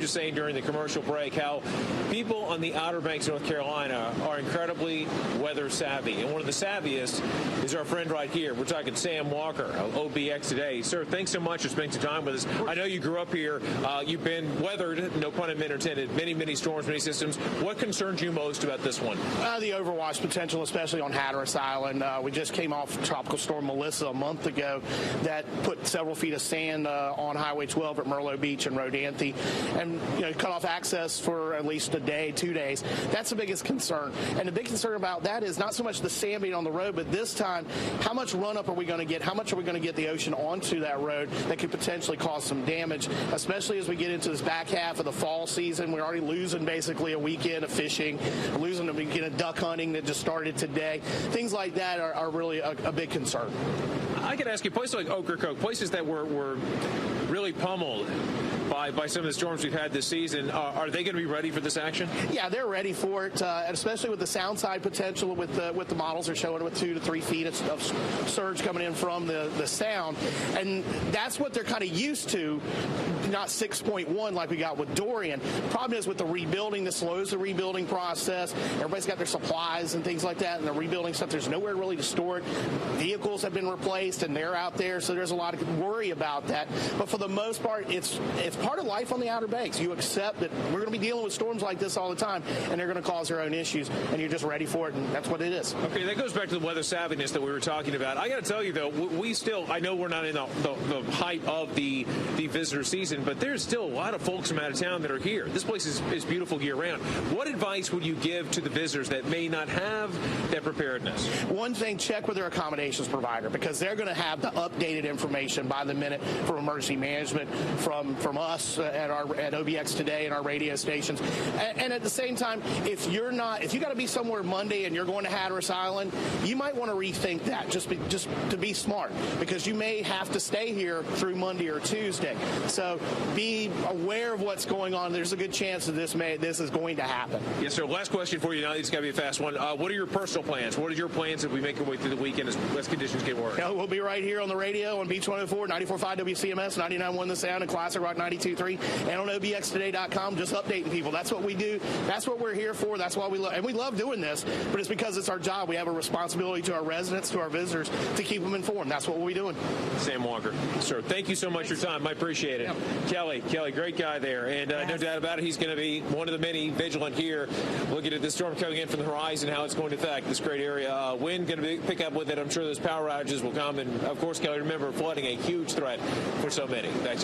Just saying during the commercial break how people on the Outer Banks, North Carolina, are incredibly weather savvy. And one of the savviest is our friend right here. We're talking Sam Walker of OBX today. Sir, thanks so much for spending some time with us. I know you grew up here. You've been weathered, no pun intended, many storms, many systems. What concerns you most about this one? The overwash potential, especially on Hatteras Island. We just came off Tropical Storm Melissa a month ago that put several feet of sand on Highway 12 at Merlo Beach and Rodanthe. And cut off access for at least a day, 2 days. That's the biggest concern. And the big concern about that is not so much the sand being on the road, but this time, how much run-up are we going to get? How much are we going to get the ocean onto that road that could potentially cause some damage, especially as we get into this back half of the fall season. We're already losing basically a weekend of fishing, losing a weekend of duck hunting that just started today. Things like that are really a big concern. I could ask you, places like Ocracoke, places that were really pummeled by some of the storms we've had this season, are they going to be ready for this action? Yeah, they're ready for it, and especially with the sound side potential with the models are showing with 2 to 3 feet of surge coming in from the sound, and that's what they're kind of used to, not 6.1 like we got with Dorian. Problem is with the rebuilding, this slows the rebuilding process. Everybody's got their supplies and things like that, and they're rebuilding stuff. There's nowhere really to store it. Vehicles have been replaced, and they're out there, so there's a lot of worry about that. But for the most part, it's part of life on the Outer Banks. You accept that we're going to be dealing with storms like this all the time, and they're going to cause their own issues, and you're just ready for it, and that's what it is. Okay, that goes back to the weather savviness that we were talking about. I got to tell you, though, we still, I know we're not in the height of the visitor season, but there's still a lot of folks from out of town that are here. This place is beautiful year-round. What advice would you give to the visitors that may not have that preparedness? One thing, check with their accommodations provider, because they're going to have the updated information by the minute from emergency management, from us at OBX Today and our radio stations. And at the same time, if you got to be somewhere Monday and you're going to Hatteras Island, you might want to rethink that just to be smart, because you may have to stay here through Monday or Tuesday. So be aware of what's going on. There's a good chance that this is going to happen. Yes, sir. Last question for you now. It's got to be a fast one. What are your personal plans? What are your plans if we make our way through the weekend as conditions get worse? We'll be right here on the radio on Beach 104, 94.5 WCMS, 99.1 The Sound, and Classic Rock 92.3, and on OBXtoday.com, just updating people. That's what we do. That's what we're here for. That's why we love, and we love doing this, but it's because it's our job. We have a responsibility to our residents, to our visitors, to keep them informed. That's what we'll be doing. Sam Walker, sir, thank you so much for your time. I appreciate it. Yep. Kelly, great guy there, and no doubt about it, he's going to be one of the many vigilant here, looking at the storm coming in from the horizon, how it's going to affect this great area. Wind going to pick up with it. I'm sure those power outages will come, and of course, Kelly, remember, flooding a huge threat for so many. Back to you.